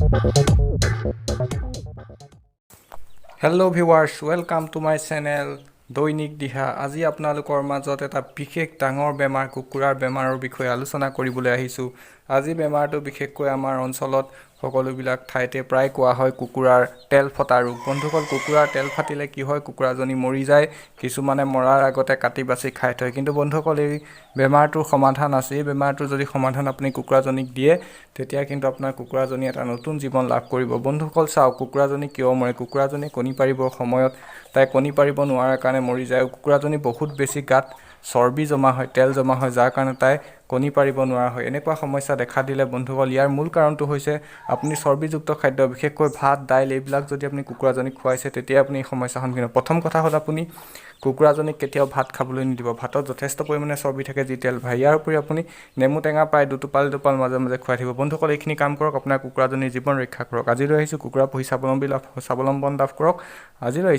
Hello viewers, welcome to my channel দৈনিক দিহা। আজি আপোনালোকৰ মাজত এটা বিশেষ ডাঙৰ বেমাৰ কুকুৰাৰ বেমাৰৰ বিষয়ে আলোচনা কৰিবলৈ আহিছোঁ। আজি বেমাৰটো বিশেষকৈ আমাৰ অঞ্চলত সকলোবিলাক ঠাইতে প্ৰায় কোৱা হয় কুকুৰাৰ তেল ফটা ৰোগ। বন্ধুসকল, কুকুৰাৰ তেল ফাটিলে কি হয়? কুকুৰাজনী মৰি যায়, কিছুমানে মৰাৰ আগতে কাটি বাছি খাই থয়। কিন্তু বন্ধুসকল, এই বেমাৰটোৰ সমাধান আছে। এই বেমাৰটোৰ যদি সমাধান আপুনি কুকুৰাজনীক দিয়ে, তেতিয়া কিন্তু আপোনাৰ কুকুৰাজনী এটা নতুন জীৱন লাভ কৰিব। বন্ধুসকল চাওক, কুকুৰাজনী কিয় মৰে? কুকুৰাজনীয়ে কণী পাৰিবৰ সময়ত তাই কণী পাৰিব নোৱাৰাৰ কাৰণে মৰি যায়। কুকুৰাজনী বহুত বেছি গাত চৰ্বি জমা হয়, তেল জমা হয়, যাৰ কাৰণে তাই কণী পাৰিব নোৱাৰা হয়। এনেকুৱা সমস্যা দেখা দিলে বন্ধুসকল, ইয়াৰ মূল কাৰণটো হৈছে আপুনি চৰ্বিযুক্ত খাদ্য, বিশেষকৈ ভাত, দাইল এইবিলাক যদি আপুনি কুকুৰাজনীক খুৱাইছে, তেতিয়া আপুনি এই সমস্যাৰ সন্মুখীন হ'ব। প্ৰথম কথা হ'ল, আপুনি কুকুৰাজনীক কেতিয়াও ভাত খাবলৈ নিদিব। ভাতত যথেষ্ট পৰিমাণে চৰ্বি থাকে, যি তেল ভাই। ইয়াৰ উপৰি আপুনি নেমু টেঙা প্ৰায় দুটোপাল মাজে মাজে খুৱাই থাকিব। বন্ধুসকল, এইখিনি কাম কৰক, আপোনাৰ কুকুৰাজনীৰ জীৱন ৰক্ষা কৰক। আজিলৈ আহিছোঁ, কুকুৰা পুহি স্বাৱলম্বন লাভ কৰক। আজিলৈ আহিছোঁ।